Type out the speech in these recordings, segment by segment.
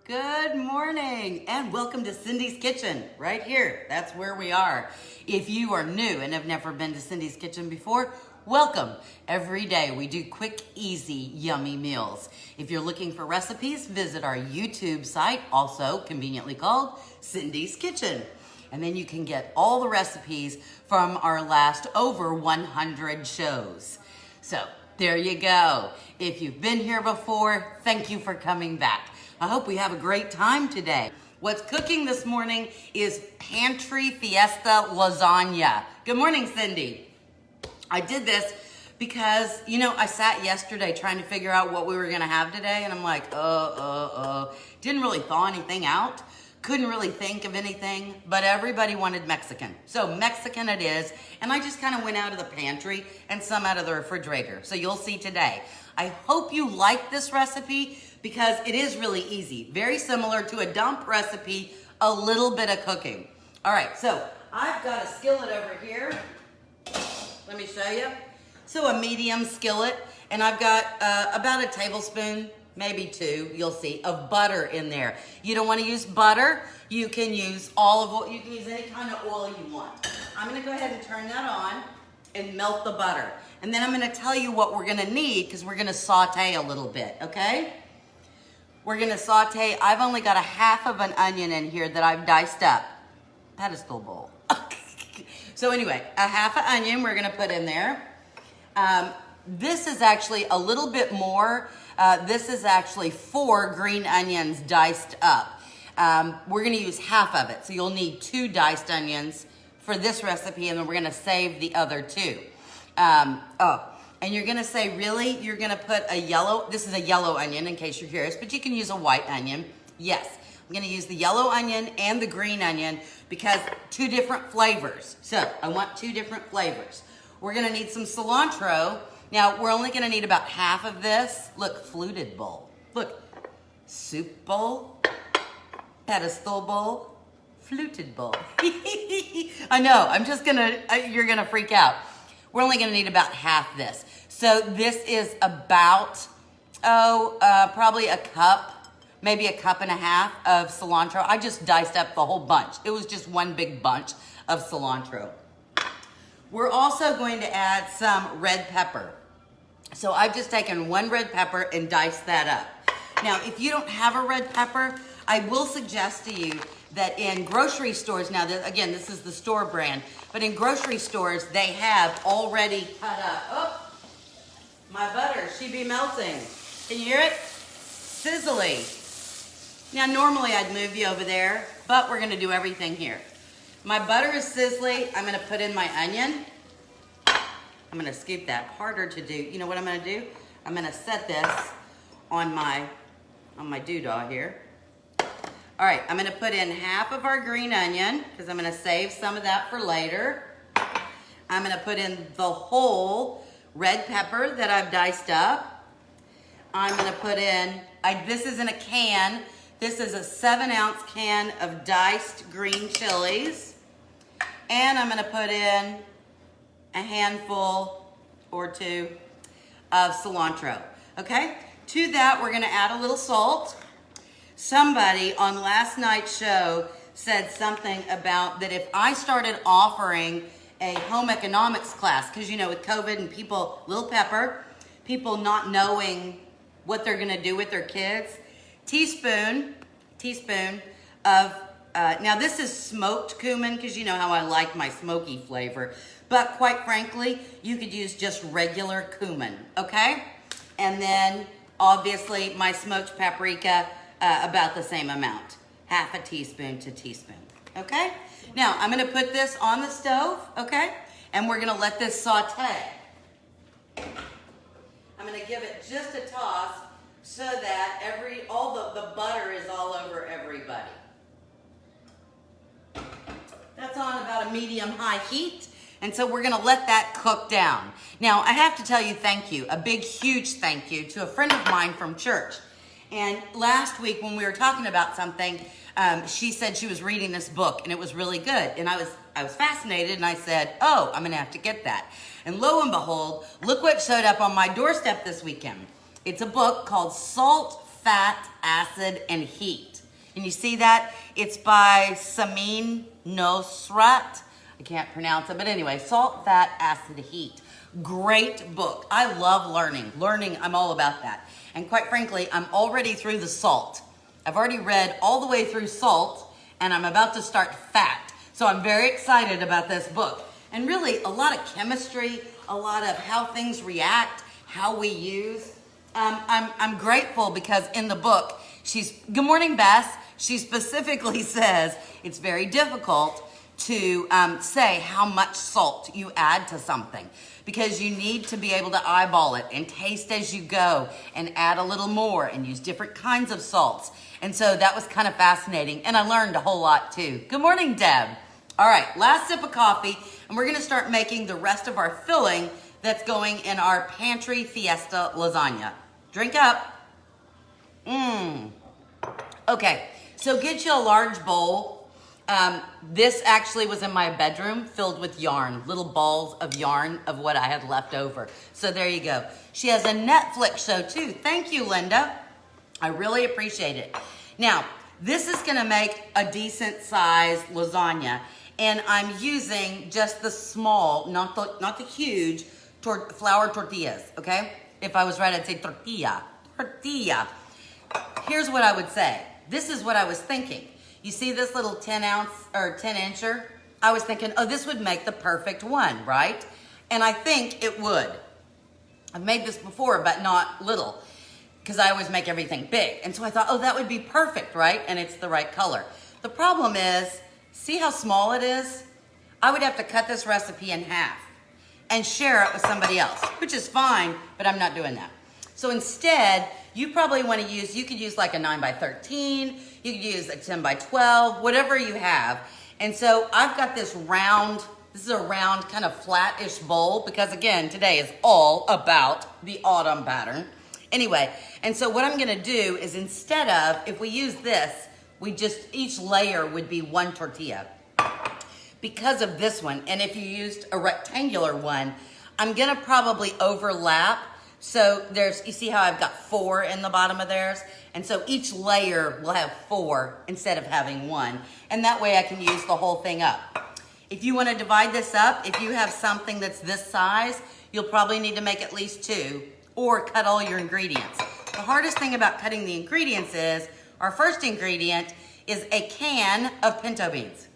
Good morning and welcome to Cindy's Kitchen, right here. That's where we are. If you are new and have never been to Cindy's Kitchen before, welcome. Every day we do quick, easy, yummy meals. If you're looking for recipes, visit our YouTube site, also conveniently called Cindy's Kitchen. And then you can get all the recipes from our last over 100 shows. So there you go. If you've been here before, thank you for coming back. I hope we have a great time today. What's cooking this morning is Pantry Fiesta Lasagna. Good morning, Cindy. I did this because, I sat yesterday trying to figure out what we were gonna have today, and I'm like, didn't really thaw anything out. Couldn't really think of anything, but everybody wanted Mexican. So Mexican it is, and I just kind of went out of the pantry and some out of the refrigerator. So you'll see today. I hope you like this recipe because it is really easy. Very similar to a dump recipe, a little bit of cooking. All right, so I've got a skillet over here. Let me show you. So a medium skillet, and I've got about a tablespoon, maybe two, you'll see, of butter in there. You don't want to use butter. You can use olive oil. You can use any kind of oil you want. I'm going to go ahead and turn that on and melt the butter. And then I'm going to tell you what we're going to need because we're going to saute a little bit, okay? We're going to saute. I've only got a half of an onion in here that I've diced up. Pedestal bowl. So anyway, a half an onion we're going to put in there. This is actually a little bit more. This is actually 4 green onions diced up. We're going to use half of it. So you'll need 2 diced onions for this recipe, and then we're going to save the other 2. And you're going to say, really? You're going to put a yellow, this is a yellow onion in case you're curious, but you can use a white onion. Yes, I'm going to use the yellow onion and the green onion because 2 different flavors. So I want 2 different flavors. We're going to need some cilantro. Now, we're only going to need about half of this. Look, fluted bowl. Look, soup bowl, pedestal bowl, fluted bowl. I know, you're going to freak out. We're only going to need about half this. So this is about, probably a cup, maybe a cup and a half of cilantro. I just diced up the whole bunch. It was just one big bunch of cilantro. We're also going to add some red pepper. So I've just taken 1 red pepper and diced that up. Now, if you don't have a red pepper, I will suggest to you that in grocery stores, now again, this is the store brand, but in grocery stores, they have already cut up. Oh, my butter, she be melting. Can you hear it? Sizzly. Now, normally I'd move you over there, but we're gonna do everything here. My butter is sizzly. I'm gonna put in my onion. I'm gonna scoop that, harder to do. You know what I'm gonna do? I'm gonna set this on my doodah here. All right, I'm gonna put in half of our green onion because I'm gonna save some of that for later. I'm gonna put in the whole red pepper that I've diced up. I'm gonna put in, this is in a can. This is a 7-ounce can of diced green chilies. And I'm gonna put in a handful or 2 of cilantro, okay? To that, we're gonna add a little salt. Somebody on last night's show said something about that if I started offering a home economics class, because with COVID and little pepper, people not knowing what they're gonna do with their kids, teaspoon of, now this is smoked cumin, because you know how I like my smoky flavor, but quite frankly, you could use just regular cumin, okay? And then obviously my smoked paprika, about the same amount, half a teaspoon to teaspoon, okay? Now, I'm gonna put this on the stove, okay? And we're gonna let this saute. I'm gonna give it just a toss so that all the butter is all over everybody. That's on about a medium-high heat, and so we're gonna let that cook down. Now, I have to tell you thank you, a big, huge thank you to a friend of mine from church. And last week when we were talking about something, she said she was reading this book and it was really good. And I was fascinated and I said, oh, I'm gonna have to get that. And lo and behold, look what showed up on my doorstep this weekend. It's a book called Salt fat, acid, and heat. And you see that? It's by Samin Nosrat. I can't pronounce it, but anyway, Salt, Fat, Acid, Heat. Great book. I love learning. Learning, I'm all about that. And quite frankly, I'm already through the salt. I've already read all the way through salt, and I'm about to start fat. So I'm very excited about this book. And really, a lot of chemistry, a lot of how things react, how we use. I'm grateful because in the book, good morning, Bess. She specifically says it's very difficult to say how much salt you add to something because you need to be able to eyeball it and taste as you go and add a little more and use different kinds of salts. And so that was kind of fascinating, and I learned a whole lot too. Good morning, Deb. All right, last sip of coffee, and we're gonna start making the rest of our filling that's going in our Pantry Fiesta lasagna. Drink up. Okay, so get you a large bowl. This actually was in my bedroom filled with yarn, little balls of yarn of what I had left over. So there you go. She has a Netflix show too. Thank you, Linda. I really appreciate it. Now, this is gonna make a decent size lasagna, and I'm using just the small, not the huge, flour tortillas, okay? If I was right, I'd say tortilla. Here's what I would say. This is what I was thinking. You see this little 10 ounce or 10 incher? I was thinking, oh, this would make the perfect one, right? And I think it would. I've made this before, but not little, because I always make everything big. And so I thought, oh, that would be perfect, right? And it's the right color. The problem is, see how small it is? I would have to cut this recipe in half and share it with somebody else, which is fine, but I'm not doing that. So instead, you probably want to use, you could use like a 9 by 13, you could use a 10 by 12, whatever you have. And so I've got this round, this is a round kind of flat-ish bowl because again, today is all about the autumn pattern. Anyway, and so what I'm gonna do is instead of, if we use this, each layer would be one tortilla. Because of this one, and if you used a rectangular one, I'm gonna probably overlap. So you see how I've got 4 in the bottom of theirs? And so each layer will have 4 instead of having 1. And that way I can use the whole thing up. If you wanna divide this up, if you have something that's this size, you'll probably need to make at least 2 or cut all your ingredients. The hardest thing about cutting the ingredients is, our first ingredient is a can of pinto beans.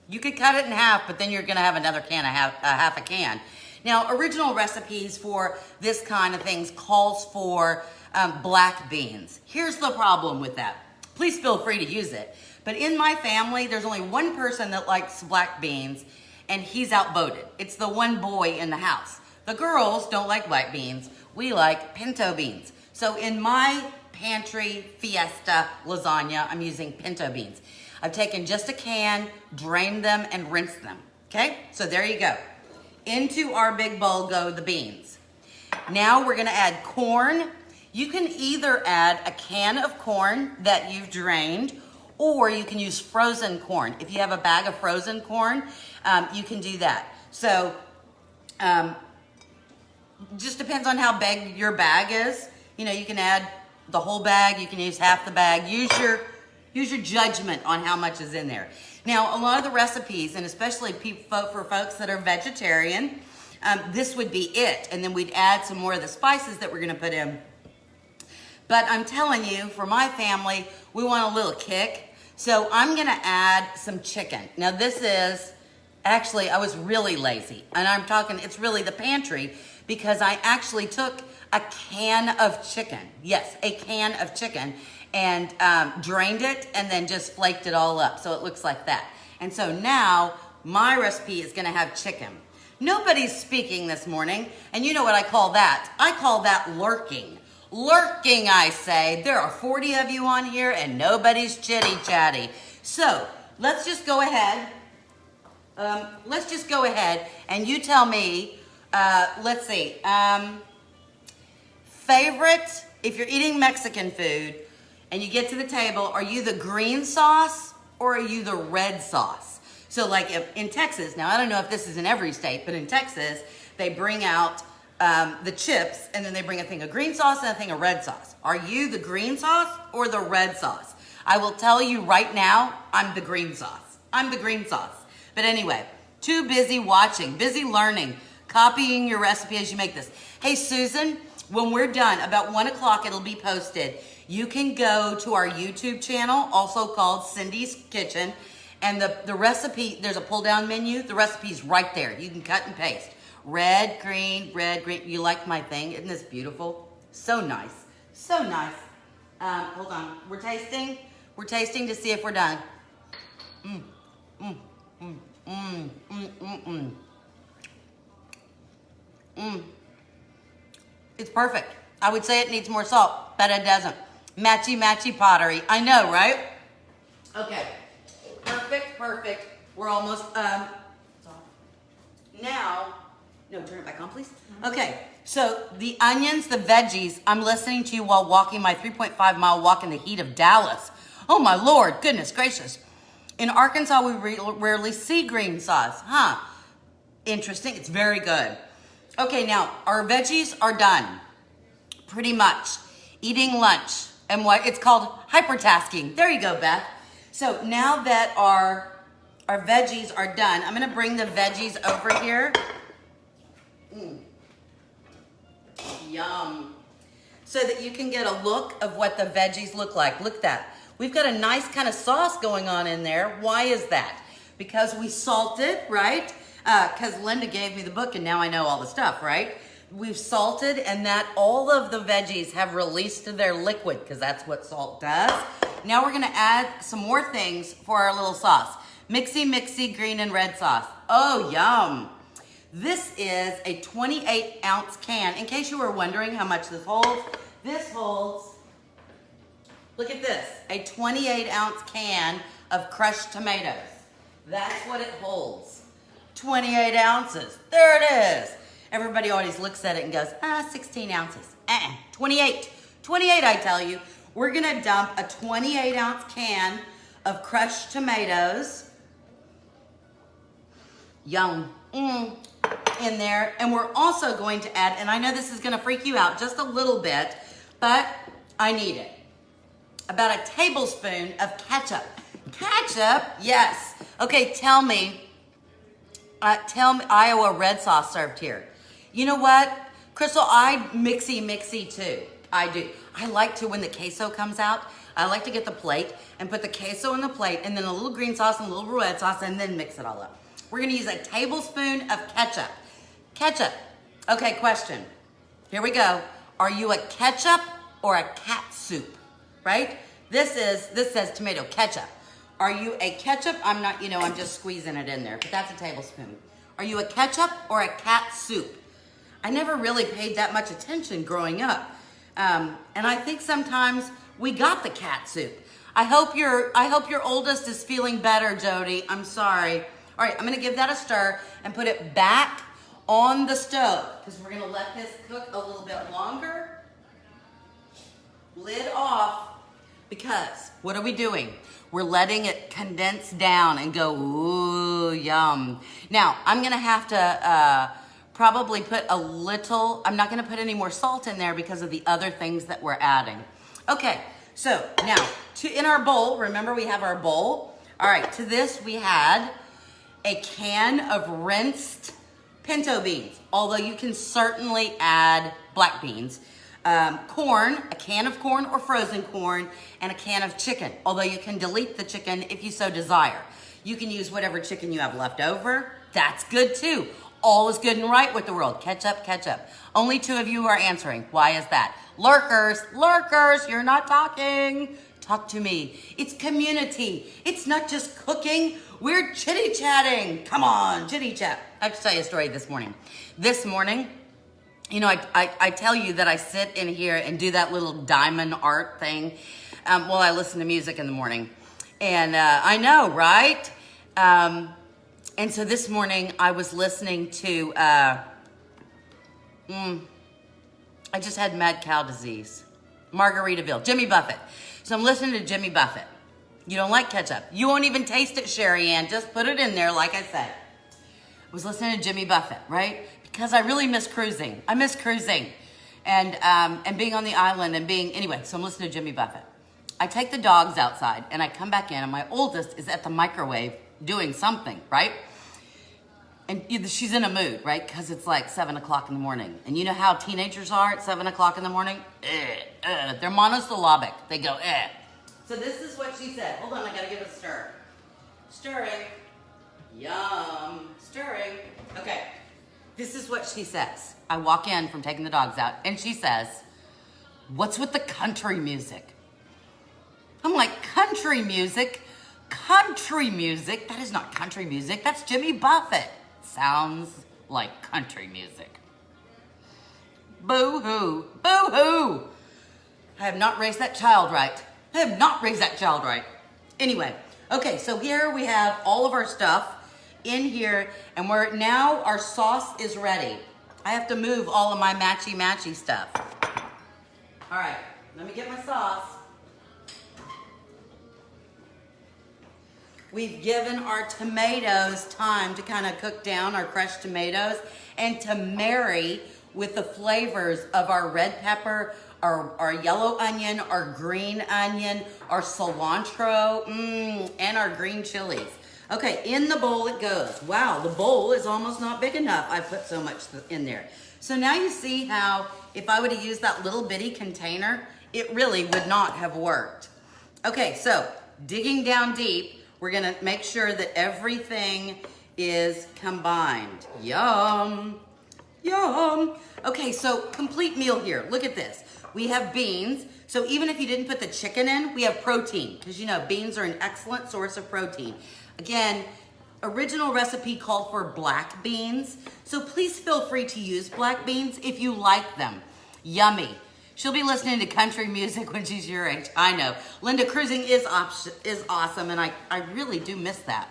You could cut it in half, but then you're gonna have another can, half a can. Now, original recipes for this kind of things calls for black beans. Here's the problem with that. Please feel free to use it. But in my family, there's only one person that likes black beans, and he's outvoted. It's the one boy in the house. The girls don't like black beans. We like pinto beans. So in my Pantry Fiesta lasagna, I'm using pinto beans. I've taken just a can, drained them, and rinsed them. Okay, so there you go. Into our big bowl go the beans. Now we're gonna add corn. You can either add a can of corn that you've drained, or you can use frozen corn. If you have a bag of frozen corn, you can do that. So, just depends on how big your bag is. You know, you can add the whole bag, you can use half the bag. Use your judgment on how much is in there. Now, a lot of the recipes, and especially for folks that are vegetarian, this would be it. And then we'd add some more of the spices that we're gonna put in. But I'm telling you, for my family, we want a little kick. So I'm gonna add some chicken. Now this is, actually, I was really lazy. And I'm talking, it's really the pantry, because I actually took a can of chicken. Yes, a can of chicken. And drained it and then just flaked it all up so it looks like that. And so now my recipe is gonna have chicken. Nobody's speaking this morning, and you know what I call that? I call that lurking. Lurking, I say. There are 40 of you on here and nobody's chitty chatty. So let's just go ahead. And you tell me, let's see, favorite, if you're eating Mexican food, and you get to the table, are you the green sauce or are you the red sauce? So like in Texas, now I don't know if this is in every state, but in Texas, they bring out the chips, and then they bring a thing of green sauce and a thing of red sauce. Are you the green sauce or the red sauce? I will tell you right now, I'm the green sauce. I'm the green sauce. But anyway, too busy watching, busy learning, copying your recipe as you make this. Hey, Susan, when we're done, about 1 o'clock, it'll be posted. You can go to our YouTube channel, also called Cindy's Kitchen, and the recipe, there's a pull-down menu. The recipe's right there. You can cut and paste. Red, green, red, green. You like my thing? Isn't this beautiful? So nice. So nice. Hold on. We're tasting. We're tasting to see if we're done. It's perfect. I would say it needs more salt, but it doesn't. Matchy, matchy pottery. I know, right? Okay. Perfect, perfect. We're almost, now, no, turn it back on, please. Okay, so the onions, the veggies, I'm listening to you while walking my 3.5-mile walk in the heat of Dallas. Oh my Lord, goodness gracious. In Arkansas, we rarely see green sauce, huh? Interesting, it's very good. Okay, now, our veggies are done, pretty much. Eating lunch, and what, it's called hypertasking. There you go, Beth. So now that our veggies are done, I'm gonna bring the veggies over here. Yum. So that you can get a look of what the veggies look like. Look at that. We've got a nice kind of sauce going on in there. Why is that? Because we salted, right? Because Linda gave me the book and now I know all the stuff, right? We've salted, and that all of the veggies have released their liquid, because that's what salt does. Now we're gonna add some more things for our little sauce. Mixy, mixy, green and red sauce. Oh, yum. This is a 28-ounce can. In case you were wondering how much this holds, look at this, a 28-ounce can of crushed tomatoes. That's what it holds. 28 ounces. There it is. Everybody always looks at it and goes, 16 ounces. 28. 28, I tell you. We're gonna dump a 28-ounce can of crushed tomatoes. Yum. In there. And we're also going to add, and I know this is gonna freak you out just a little bit, but I need it. About a tablespoon of ketchup. Ketchup? Yes. Okay, tell me, Iowa red sauce served here. You know what? Crystal, I mixy too. I do. I like to, when the queso comes out, I like to get the plate and put the queso in the plate and then a little green sauce and a little red sauce and then mix it all up. We're gonna use a tablespoon of ketchup. Ketchup. Okay, question. Here we go. Are you a ketchup or a cat soup? Right? This says tomato ketchup. Are you a ketchup? I'm not, I'm just squeezing it in there, but that's a tablespoon. Are you a ketchup or a cat soup? I never really paid that much attention growing up. And I think sometimes we got the cat soup. I hope your oldest is feeling better, Jody. I'm sorry. All right, I'm gonna give that a stir and put it back on the stove because we're gonna let this cook a little bit longer. Lid off, because what are we doing? We're letting it condense down and go, ooh, yum. Now, I'm gonna have to probably put a little, I'm not gonna put any more salt in there because of the other things that we're adding. Okay, so now, in our bowl, remember we have our bowl? All right, to this we had a can of rinsed pinto beans, although you can certainly add black beans. Corn, a can of corn or frozen corn, and a can of chicken, although you can delete the chicken if you so desire. You can use whatever chicken you have left over. That's good too. All is good and right with the world. Ketchup, ketchup. Only 2 of you are answering. Why is that? Lurkers, lurkers, you're not talking. Talk to me. It's community. It's not just cooking. We're chitty-chatting. Come on, chitty-chat. I have to tell you a story this morning. This morning, I tell you that I sit in here and do that little diamond art thing while I listen to music in the morning. And I know, right? And so this morning I was listening to, I just had mad cow disease. Margaritaville, Jimmy Buffett. So I'm listening to Jimmy Buffett. You don't like ketchup. You won't even taste it, Sherry Ann. Just put it in there, like I said. I was listening to Jimmy Buffett, right? because I really miss cruising. I miss cruising and being on the island and being, anyway, so I'm listening to Jimmy Buffett. I take the dogs outside and I come back in and my oldest is at the microwave doing something, right? And she's in a mood, right? Because it's like 7 o'clock in the morning. And you know how teenagers are at 7 o'clock in the morning? They're monosyllabic. They go, eh. So this is what she said. Hold on, I gotta give it a stir. Stirring. Yum. Stirring. Okay. This is what she says. I walk in from taking the dogs out, and she says, "What's with the country music?" I'm like, country music? Country music? That is not country music. That's Jimmy Buffett. Sounds like country music. Boo-hoo. Boo-hoo. I have not raised that child right. I have not raised that child right. Anyway, okay, so here we have all of our stuff in here, and now our sauce is ready. I have to move all of my matchy-matchy stuff. All right, let me get my sauce. We've given our tomatoes time to kind of cook down, our crushed tomatoes, and to marry with the flavors of our red pepper, our yellow onion, our green onion, our cilantro, and our green chilies. Okay, in the bowl it goes. Wow, the bowl is almost not big enough. I put so much in there. So now you see how if I would have used that little bitty container, it really would not have worked. Okay, so digging down deep, we're gonna make sure that everything is combined. Yum, yum. Okay, so complete meal here. Look at this. We have beans. So even if you didn't put the chicken in, we have protein, because you know beans are an excellent source of protein. Again, original recipe called for black beans, so please feel free to use black beans if you like them. Yummy. She'll be listening to country music when she's your age. I know. Linda, cruising is awesome, and I really do miss that.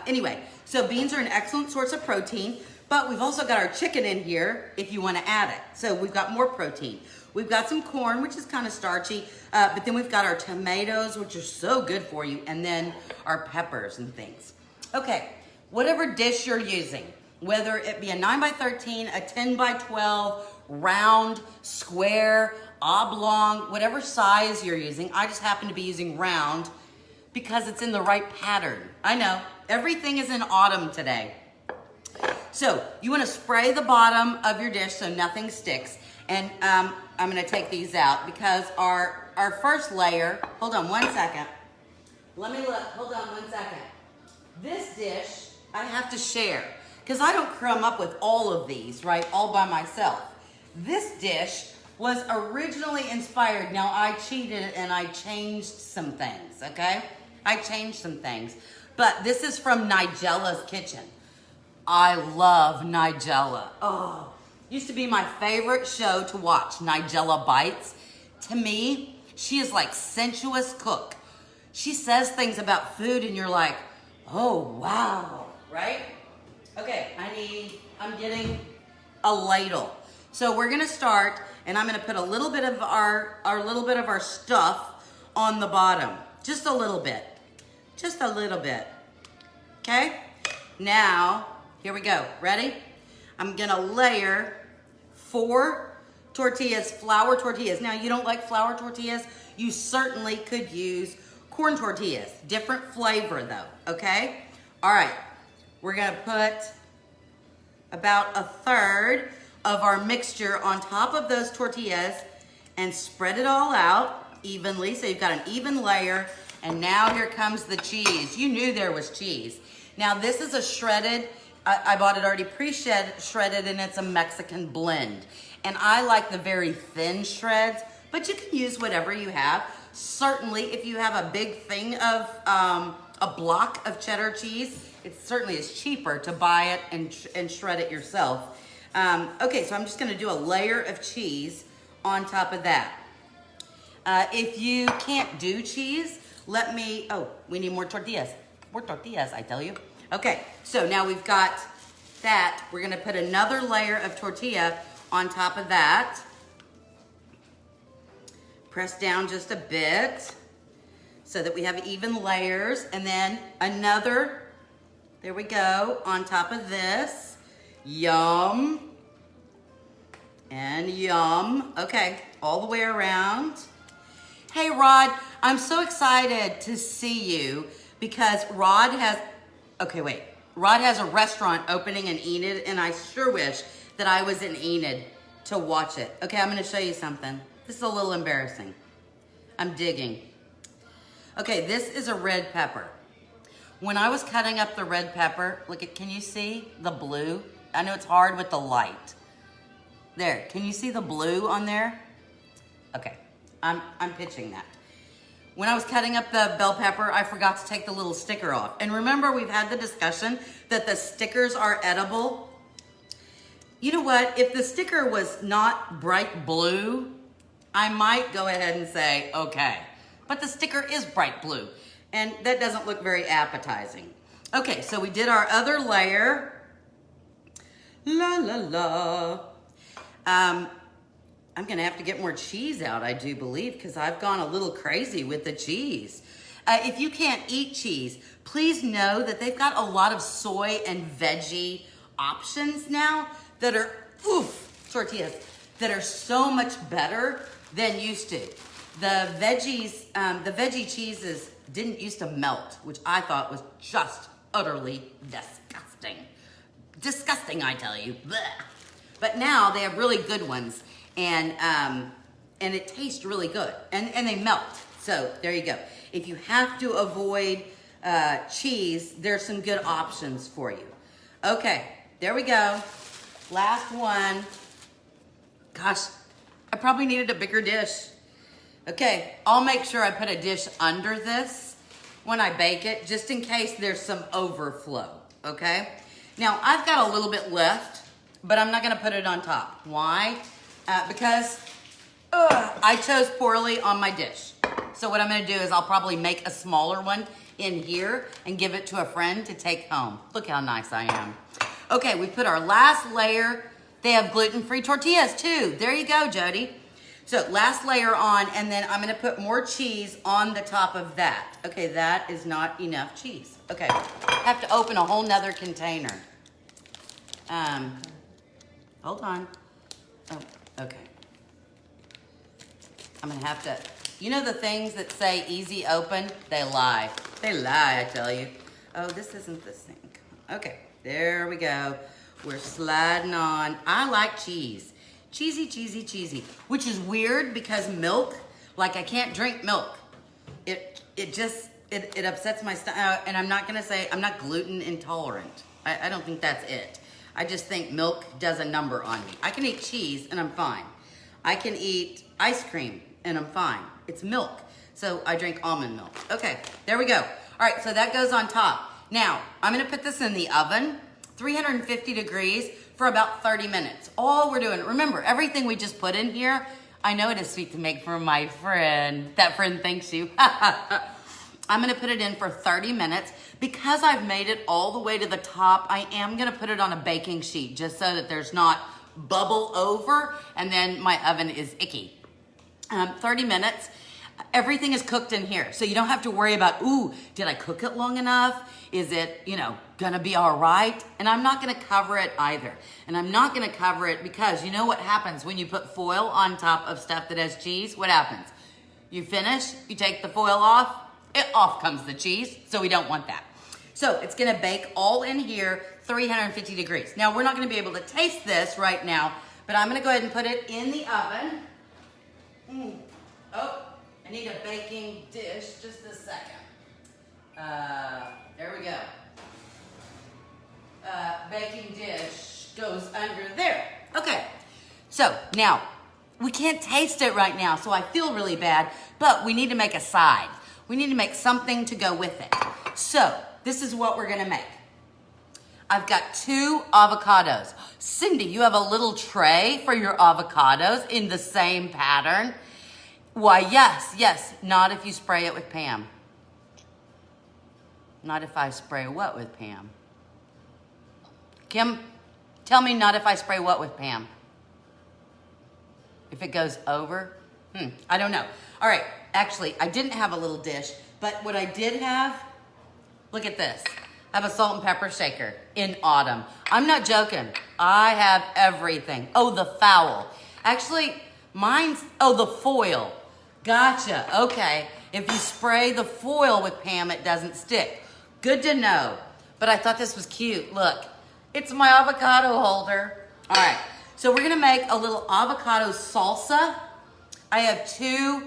Anyway, so beans are an excellent source of protein, but we've also got our chicken in here if you want to add it. So we've got more protein. We've got some corn, which is kind of starchy, but then we've got our tomatoes, which are so good for you, and then our peppers and things. Okay, whatever dish you're using, whether it be a 9x13, a 10x12, round, square, oblong, whatever size you're using. I just happen to be using round because it's in the right pattern. I know, everything is in autumn today. So you want to spray the bottom of your dish so nothing sticks. And I'm going to take these out because our first layer, hold on one second. Let me look, hold on one second. This dish I have to share because I don't come up with all of these, right, all by myself. This dish was originally inspired. Now I cheated and I changed some things, okay? I changed some things. But this is from Nigella's Kitchen. I love Nigella. Oh, used to be my favorite show to watch, Nigella Bites. To me, she is like sensuous cook. She says things about food and you're like, oh, wow, right? Okay, I'm getting a ladle. So we're gonna start, and I'm gonna put a little bit of our stuff on the bottom. Just a little bit, okay? Now, here we go, ready? I'm gonna layer 4 tortillas, flour tortillas. Now, you don't like flour tortillas? You certainly could use corn tortillas. Different flavor though, okay? All right, we're gonna put about 1/3 of our mixture on top of those tortillas and spread it all out evenly. So you've got an even layer. And now here comes the cheese. You knew there was cheese. Now this is a shredded, I bought it already pre-shredded, and it's a Mexican blend. And I like the very thin shreds, but you can use whatever you have. Certainly, if you have a big thing of a block of cheddar cheese, it certainly is cheaper to buy it and shred it yourself. Okay, so I'm just gonna do a layer of cheese on top of that. If you can't do cheese, we need more tortillas. More tortillas, I tell you. Okay, so now we've got that. We're gonna put another layer of tortilla on top of that. Press down just a bit so that we have even layers, and then another, there we go, on top of this. Yum. And yum. Okay, all the way around. Hey, Rod, I'm so excited to see you because Rod has a restaurant opening in Enid, and I sure wish that I was in Enid to watch it. Okay, I'm gonna show you something. This is a little embarrassing. I'm digging. Okay, this is a red pepper. When I was cutting up the red pepper, can you see the blue? I know it's hard with the light. There, can you see the blue on there? Okay, I'm pitching that. When I was cutting up the bell pepper, I forgot to take the little sticker off. And remember, we've had the discussion that the stickers are edible. You know what? If the sticker was not bright blue, I might go ahead and say, okay. But the sticker is bright blue, and that doesn't look very appetizing. Okay, so we did our other layer. La, la, la. I'm gonna have to get more cheese out, I do believe, because I've gone a little crazy with the cheese. If you can't eat cheese, please know that they've got a lot of soy and veggie options now that are, tortillas, that are so much better than used to. The veggie cheeses didn't used to melt, which I thought was just utterly disgusting. Disgusting, I tell you. Blech. But now they have really good ones, and it tastes really good, and they melt. So there you go. If you have to avoid cheese, there's some good options for you. Okay, there we go. Last one. Gosh, I probably needed a bigger dish. Okay, I'll make sure I put a dish under this when I bake it, just in case there's some overflow, okay? Now, I've got a little bit left, but I'm not gonna put it on top. Why? Because I chose poorly on my dish. So what I'm gonna do is I'll probably make a smaller one in here and give it to a friend to take home. Look how nice I am. Okay, we put our last layer. They have gluten-free tortillas too. There you go, Jody. So last layer on, and then I'm gonna put more cheese on the top of that. Okay, that is not enough cheese. Okay, I have to open a whole nother container. Hold on. Oh, okay. I'm gonna have to, you know the things that say easy open? They lie. They lie, I tell you. Oh, this isn't the sink. Okay, there we go. We're sliding on. I like cheese. Cheesy, cheesy, cheesy. Which is weird because milk, like I can't drink milk. It upsets my stomach. And I'm not gonna say, I'm not gluten intolerant. I don't think that's it. I just think milk does a number on me. I can eat cheese and I'm fine. I can eat ice cream and I'm fine. It's milk. So I drink almond milk. Okay, there we go. All right, so that goes on top. Now, I'm gonna put this in the oven, 350 degrees for about 30 minutes. All we're doing, remember, everything we just put in here, I know it is sweet to make for my friend. That friend thanks you. I'm gonna put it in for 30 minutes. Because I've made it all the way to the top, I am gonna put it on a baking sheet just so that there's not bubble over and then my oven is icky. 30 minutes, everything is cooked in here. So you don't have to worry about, ooh, did I cook it long enough? Is it, gonna be all right? And I'm not gonna cover it either. And I'm not gonna cover it because you know what happens when you put foil on top of stuff that has cheese? What happens? You finish, you take the foil off, off comes the cheese, so we don't want that. So it's gonna bake all in here, 350 degrees. Now we're not gonna be able to taste this right now, but I'm gonna go ahead and put it in the oven. Oh, I need a baking dish, just a second. There we go. Baking dish goes under there. Okay, so now, we can't taste it right now, so I feel really bad, but we need to make a side. We need to make something to go with it. So, this is what we're gonna make. I've got 2 avocados. Cindy, you have a little tray for your avocados in the same pattern? Why, yes, not if you spray it with Pam. Not if I spray what with Pam? Kim, tell me not if I spray what with Pam? If it goes over? I don't know. All right, actually, I didn't have a little dish, but what I did have, look at this. I have a salt and pepper shaker in autumn. I'm not joking. I have everything. Oh, the foul. Actually, mine's, oh, the foil. Gotcha, okay. If you spray the foil with Pam, it doesn't stick. Good to know. But I thought this was cute. Look, it's my avocado holder. All right, so we're gonna make a little avocado salsa. I have two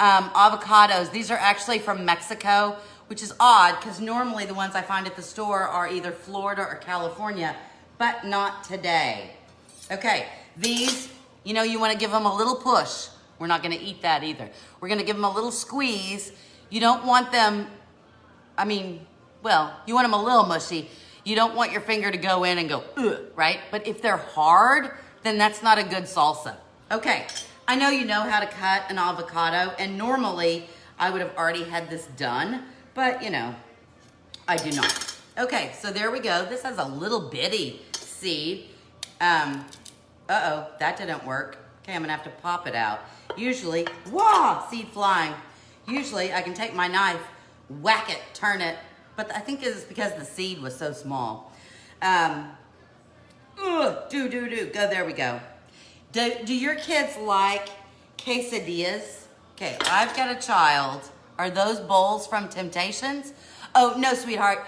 avocados. These are actually from Mexico, which is odd because normally the ones I find at the store are either Florida or California, but not today. Okay, these, you know, you want to give them a little push. We're not going to eat that either. We're going to give them a little squeeze. You don't want them, I mean, well, you want them a little mushy. You don't want your finger to go in and go, ugh, right? But if they're hard, then that's not a good salsa. Okay, I know you know how to cut an avocado, and normally I would have already had this done, but you know, I do not. Okay, so there we go. This has a little bitty seed. Uh-oh, that didn't work. Okay, I'm gonna have to pop it out. Usually, wah, seed flying. Usually I can take my knife, whack it, turn it, but I think it's because the seed was so small. Go, there we go. Do your kids like quesadillas? Okay, I've got a child. Are those bowls from Temptations? Oh, no, sweetheart.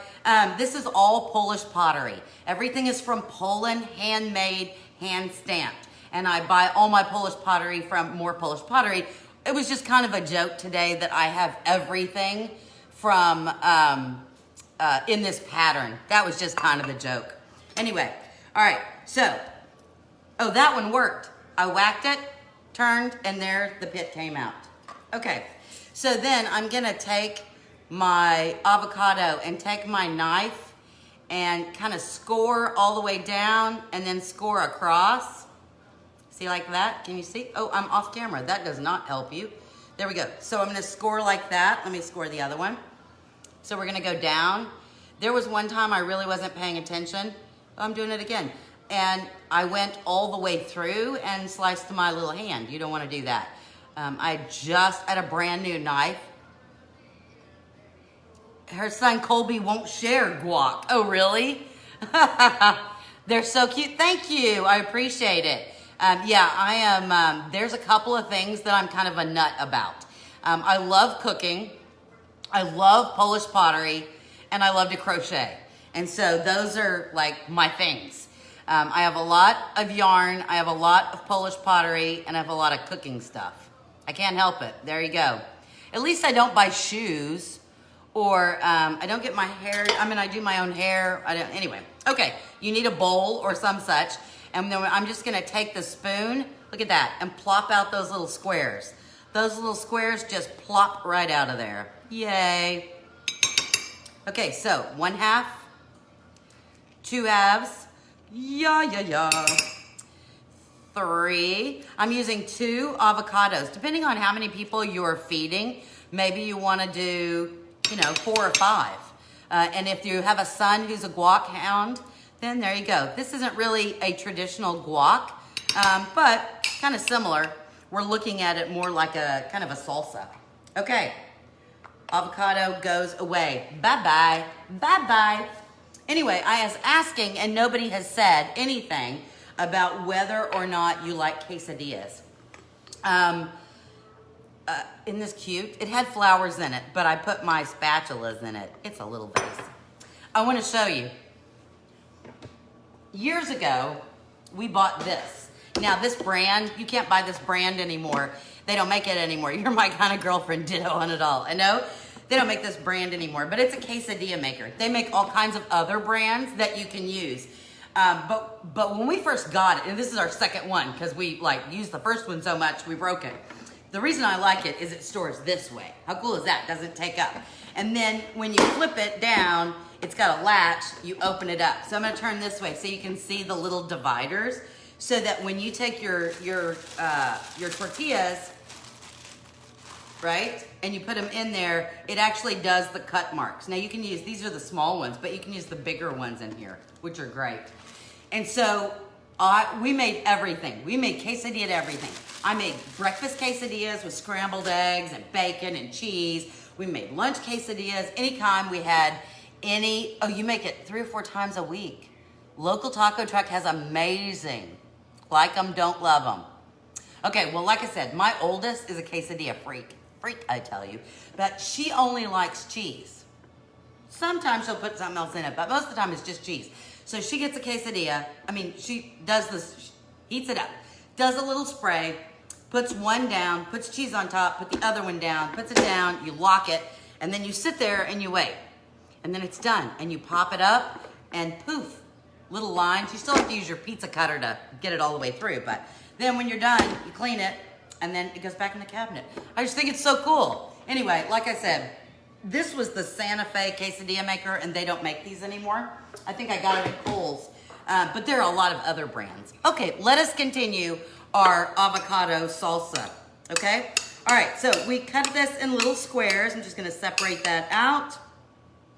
This is all Polish pottery. Everything is from Poland, handmade, hand-stamped. And I buy all my Polish pottery from More Polish Pottery. It was just kind of a joke today that I have everything from in this pattern. That was just kind of a joke. Anyway, all right, so, oh, that one worked. I whacked it, turned, and there the pit came out. Okay, so then I'm gonna take my avocado and take my knife and kind of score all the way down and then score across. See, like that? Can you see? Oh, I'm off camera. That does not help you. There we go. So I'm gonna score like that. Let me score the other one. So we're gonna go down. There was one time I really wasn't paying attention. Oh, I'm doing it again. And I went all the way through and sliced my little hand. You don't wanna do that. I just had a brand new knife. Her son Colby won't share guac. Oh, really? They're so cute. Thank you. I appreciate it. Yeah, I am. There's a couple of things that I'm kind of a nut about. I love cooking. I love Polish pottery. And I love to crochet. And so those are like my things. I have a lot of yarn. I have a lot of Polish pottery. And I have a lot of cooking stuff. I can't help it. There you go. At least I don't buy shoes. Or I don't get my hair, I mean, I do my own hair. Anyway, okay, you need a bowl or some such. And then I'm just gonna take the spoon, look at that, and plop out those little squares. Those little squares just plop right out of there. Yay. Okay, so 1/2, 2/2, yeah. 3, I'm using 2 avocados. Depending on how many people you're feeding, maybe you wanna do, you know, 4 or 5. And if you have a son who's a guac hound, then there you go. This isn't really a traditional guac, but kind of similar. We're looking at it more like a kind of a salsa. Okay, avocado goes away. Bye-bye, bye-bye. Anyway, I was asking and nobody has said anything about whether or not you like quesadillas. Isn't this cute? It had flowers in it, but I put my spatulas in it. It's a little vase. I want to show you. Years ago, we bought this. Now this brand, you can't buy this brand anymore. They don't make it anymore. You're my kind of girlfriend, ditto on it all. I know they don't make this brand anymore, but it's a quesadilla maker. They make all kinds of other brands that you can use. But when we first got it, and this is our second one, because we like used the first one so much, we broke it. The reason I like it is it stores this way. How cool is that? Doesn't take up. And then when you flip it down, it's got a latch, you open it up. So I'm gonna turn this way so you can see the little dividers so that when you take your tortillas, right, and you put them in there, it actually does the cut marks. Now you can use, these are the small ones, but you can use the bigger ones in here, which are great. And so we made everything. We made quesadilla to everything. I made breakfast quesadillas with scrambled eggs and bacon and cheese. We made lunch quesadillas anytime we had any. Oh, you make it 3 or 4 times a week. Local taco truck has amazing. Like them, don't love them. Okay, well, like I said, my oldest is a quesadilla freak. Freak, I tell you. But she only likes cheese. Sometimes she'll put something else in it, but most of the time it's just cheese. So she gets a quesadilla. I mean, she does this, heats it up, does a little spray, puts one down, puts cheese on top, put the other one down, puts it down, you lock it, and then you sit there and you wait. And then it's done. And you pop it up, and poof, little lines. You still have to use your pizza cutter to get it all the way through, but then when you're done, you clean it, and then it goes back in the cabinet. I just think it's so cool. Anyway, like I said, this was the Santa Fe quesadilla maker, and they don't make these anymore. I think I got it at Kohl's, but there are a lot of other brands. Okay, let us continue our avocado salsa, okay? All right, so we cut this in little squares. I'm just gonna separate that out.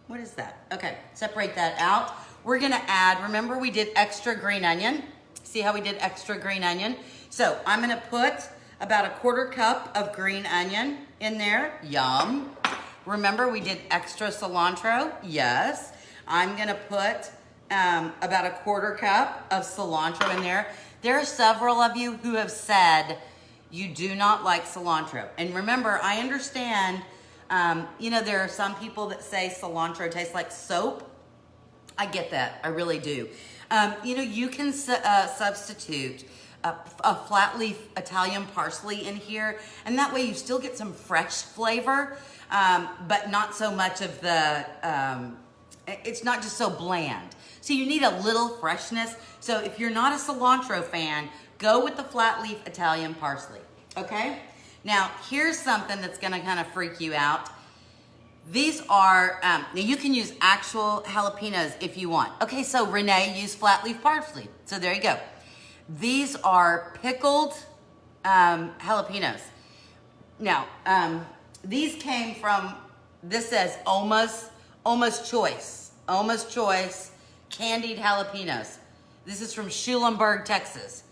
What is that? Okay, separate that out. We're gonna add, remember we did extra green onion? See how we did extra green onion? So I'm gonna put about a 1/4 cup of green onion in there. Yum. Remember we did extra cilantro? Yes. I'm gonna put about a 1/4 cup of cilantro in there. There are several of you who have said you do not like cilantro. And remember, I understand, you know, there are some people that say cilantro tastes like soap. I get that, I really do. You know, you can substitute a flat leaf Italian parsley in here, and that way you still get some fresh flavor, but not so much of the, it's not just so bland. So you need a little freshness. So if you're not a cilantro fan, go with the flat leaf Italian parsley, okay? Now, here's something that's gonna kind of freak you out. These are, now you can use actual jalapenos if you want. Okay, so Renee used flat leaf parsley. So there you go. These are pickled jalapenos. Now, these came from, this says Oma's Choice candied jalapenos. This is from Schulenburg, Texas.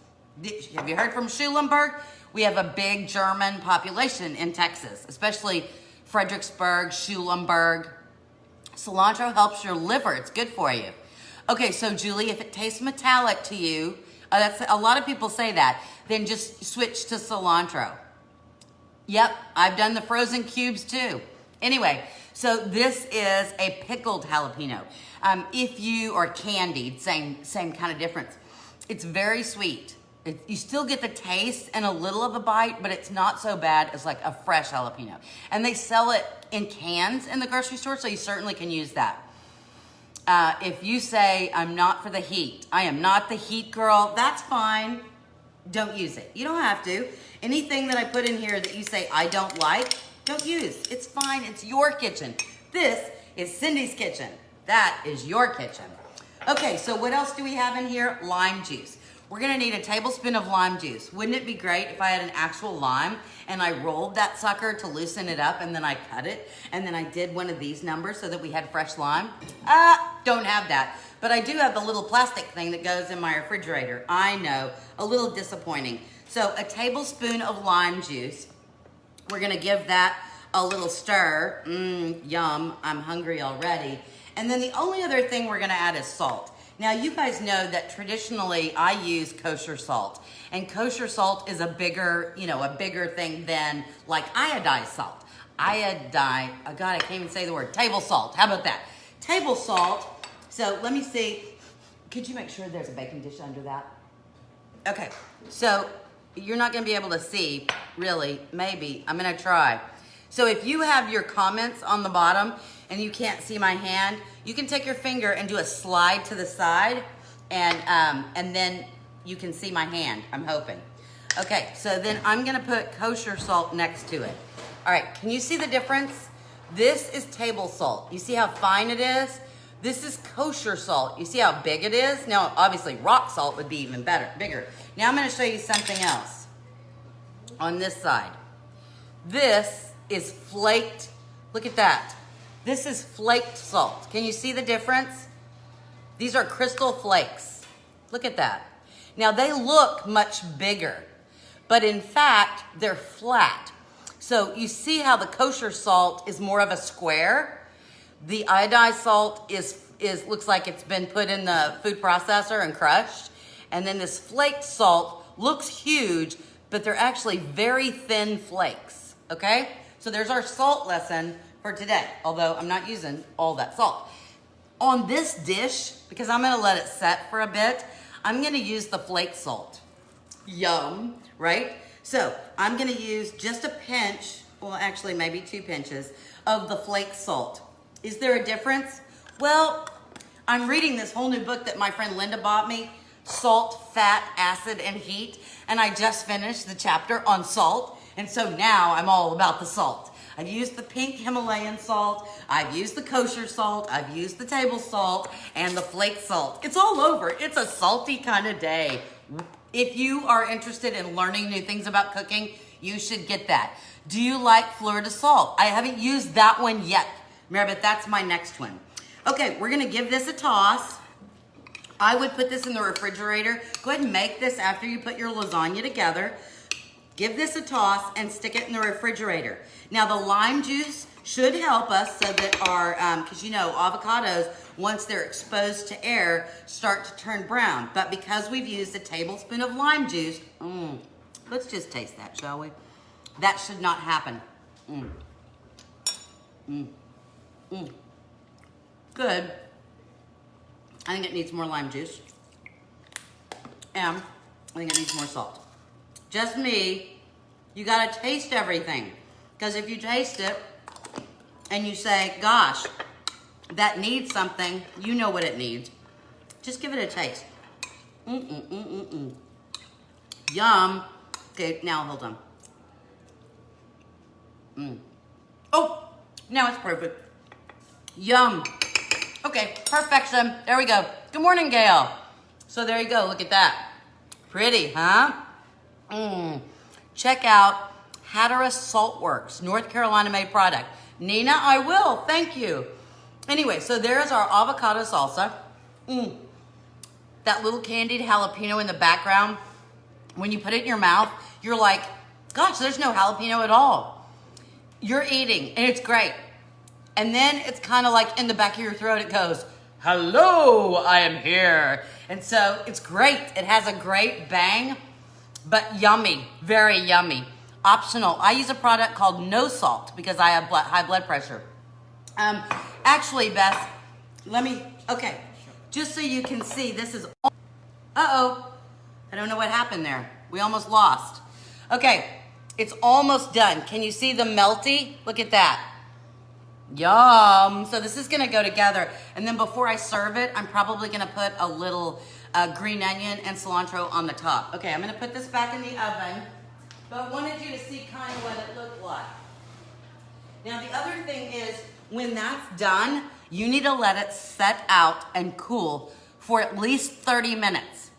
Have you heard from Schulenburg? We have a big German population in Texas, especially Fredericksburg, Schulenburg. Cilantro helps your liver. It's good for you. Okay, so Julie, if it tastes metallic to you, that's a lot of people say that, then just switch to cilantro. Yep, I've done the frozen cubes too. Anyway, so this is a pickled jalapeno. If you are candied, same kind of difference. It's very sweet. You still get the taste and a little of a bite, but it's not so bad as like a fresh jalapeno. And they sell it in cans in the grocery store, so you certainly can use that. If you say, I'm not for the heat, I am not the heat girl, that's fine. Don't use it. You don't have to. Anything that I put in here that you say I don't like, don't use. It's fine. It's your kitchen. This is Cindy's kitchen. That is your kitchen. Okay, so what else do we have in here? Lime juice. We're gonna need a tablespoon of lime juice. Wouldn't it be great if I had an actual lime and I rolled that sucker to loosen it up and then I cut it and then I did one of these numbers so that we had fresh lime? Don't have that. But I do have the little plastic thing that goes in my refrigerator. I know, a little disappointing. So a tablespoon of lime juice. We're gonna give that a little stir. Yum, I'm hungry already. And then the only other thing we're gonna add is salt. Now you guys know that traditionally I use kosher salt, and kosher salt is a bigger thing than like iodized salt. Oh God, I can't even say the word, table salt. How about that? Table salt. So let me see, could you make sure there's a baking dish under that? Okay, so you're not gonna be able to see, really, maybe, I'm gonna try. So if you have your comments on the bottom and you can't see my hand, you can take your finger and do a slide to the side and then you can see my hand, I'm hoping. Okay, so then I'm gonna put kosher salt next to it. All right, can you see the difference? This is table salt. You see how fine it is? This is kosher salt. You see how big it is? Now, obviously rock salt would be even bigger. Now I'm gonna show you something else on this side. This is flaked, look at that. This is flaked salt. Can you see the difference? These are crystal flakes. Look at that. Now they look much bigger, but in fact, they're flat. So you see how the kosher salt is more of a square? The iodized salt is looks like it's been put in the food processor and crushed. And then this flaked salt looks huge, but they're actually very thin flakes, okay? So there's our salt lesson for today, although I'm not using all that salt. On this dish, because I'm gonna let it set for a bit, I'm gonna use the flake salt. Yum, right? So I'm gonna use just a pinch, well actually maybe 2 pinches, of the flake salt. Is there a difference? Well, I'm reading this whole new book that my friend Linda bought me, Salt, Fat, Acid, and Heat, and I just finished the chapter on salt, and so now I'm all about the salt. I've used the pink Himalayan salt, I've used the kosher salt, I've used the table salt, and the flake salt. It's all over. It's a salty kind of day. If you are interested in learning new things about cooking, you should get that. Do you like fleur de salt? I haven't used that one yet, but that's my next one. Okay, we're gonna give this a toss. I would put this in the refrigerator. Go ahead and make this after you put your lasagna together. Give this a toss and stick it in the refrigerator. Now the lime juice should help us so that our, because you know, avocados, once they're exposed to air, start to turn brown. But because we've used a tablespoon of lime juice, let's just taste that, shall we? That should not happen. Good. I think it needs more lime juice. And I think it needs more salt. Just me. You gotta taste everything. Because if you taste it and you say, gosh, that needs something, you know what it needs. Just give it a taste. Yum. Okay, now hold on. Oh, now it's perfect. Yum. Okay, perfection. There we go. Good morning, Gail. So there you go. Look at that. Pretty, huh? Check out Hatteras Saltworks, North Carolina made product. Nina, I will. Thank you. Anyway, so there's our avocado salsa. That little candied jalapeno in the background. When you put it in your mouth, you're like, gosh, there's no jalapeno at all. You're eating, and it's great. And then it's kind of like in the back of your throat, it goes, hello, I am here. And so it's great. It has a great bang, but yummy, very yummy. Optional. I use a product called No Salt because I have high blood pressure. Actually, Beth, okay, just so you can see, this is, uh-oh, I don't know what happened there. We almost lost. Okay, it's almost done. Can you see the melty? Look at that. Yum. So this is gonna go together. And then before I serve it, I'm probably gonna put a little green onion and cilantro on the top. Okay, I'm gonna put this back in the oven, but wanted you to see kind of what it looked like. Now the other thing is, when that's done, you need to let it set out and cool for at least 30 minutes.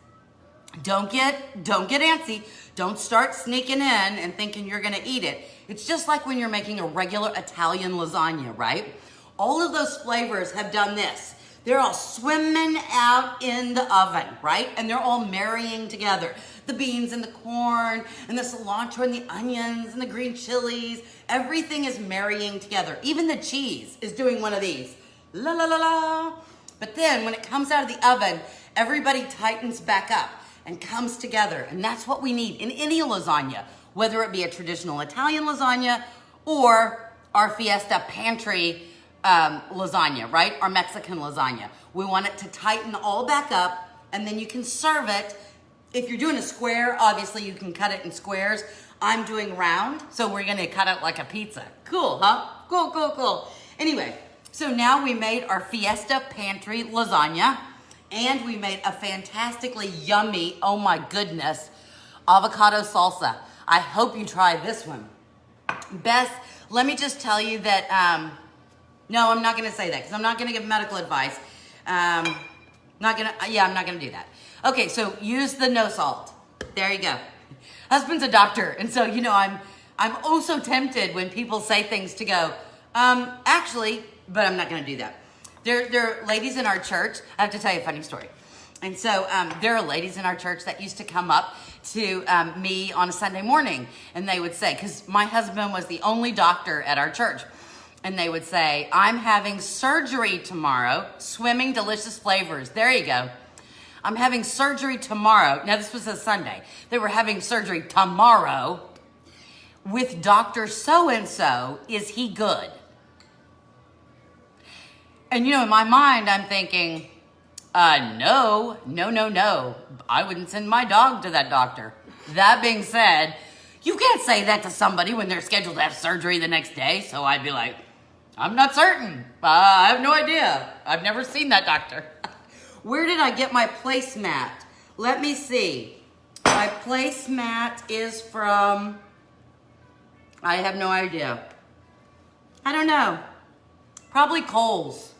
Don't get antsy. Don't start sneaking in and thinking you're gonna eat it. It's just like when you're making a regular Italian lasagna, right? All of those flavors have done this. They're all swimming out in the oven, right? And they're all marrying together. The beans and the corn and the cilantro and the onions and the green chilies. Everything is marrying together. Even the cheese is doing one of these. La la la la. But then when it comes out of the oven, everybody tightens back up and comes together. And that's what we need in any lasagna, whether it be a traditional Italian lasagna or our Fiesta Pantry lasagna, right? Our Mexican lasagna. We want it to tighten all back up, and then you can serve it. If you're doing a square, obviously you can cut it in squares. I'm doing round, so we're gonna cut it like a pizza. Cool, huh? Cool, cool, cool. Anyway, so now we made our Fiesta Pantry lasagna, and we made a fantastically yummy, oh my goodness, avocado salsa. I hope you try this one. Beth, let me just tell you that, no, I'm not gonna say that because I'm not gonna give medical advice. I'm not gonna do that. Okay, so use the no salt. There you go. Husband's a doctor, and so, you know, I'm oh so tempted when people say things to go, actually, but I'm not gonna do that. There are ladies in our church, I have to tell you a funny story. And so there are ladies in our church that used to come up to me on a Sunday morning, and they would say, because my husband was the only doctor at our church, and they would say, I'm having surgery tomorrow, swimming delicious flavors. There you go. I'm having surgery tomorrow. Now, this was a Sunday. They were having surgery tomorrow with Dr. So-and-so. Is he good? And, you know, in my mind, I'm thinking, no. I wouldn't send my dog to that doctor. That being said, you can't say that to somebody when they're scheduled to have surgery the next day. So I'd be like, I'm not certain. I have no idea. I've never seen that doctor. Where did I get my placemat? Let me see. My placemat is from, I have no idea. I don't know. Probably Kohl's.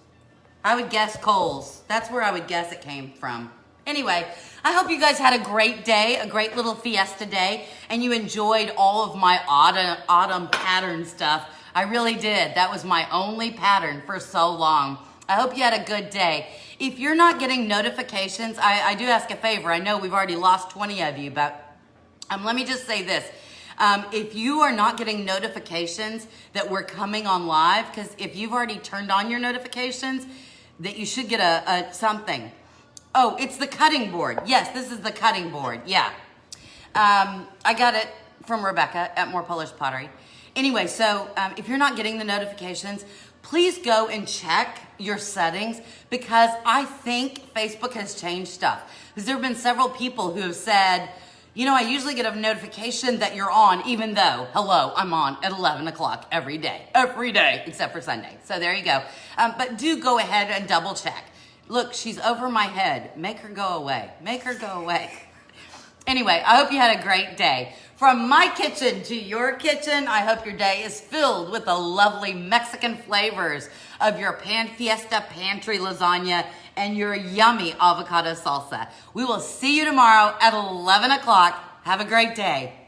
I would guess Kohl's. That's where I would guess it came from. Anyway, I hope you guys had a great day, a great little fiesta day, and you enjoyed all of my autumn pattern stuff. I really did. That was my only pattern for so long. I hope you had a good day. If you're not getting notifications, I do ask a favor. I know we've already lost 20 of you, but let me just say this. If you are not getting notifications that we're coming on live, because if you've already turned on your notifications, that you should get a something. Oh, it's the cutting board. Yes, this is the cutting board. Yeah. I got it from Rebecca at More Polish Pottery. Anyway, so if you're not getting the notifications, please go and check your settings, because I think Facebook has changed stuff. Because there have been several people who have said, you know, I usually get a notification that you're on, even though, hello, I'm on at 11 o'clock every day, except for Sunday. So there you go. But do go ahead and double check. Look, she's over my head. Make her go away. Make her go away. Anyway, I hope you had a great day. From my kitchen to your kitchen, I hope your day is filled with the lovely Mexican flavors of your Fiesta Pantry lasagna and your yummy avocado salsa. We will see you tomorrow at 11 o'clock. Have a great day.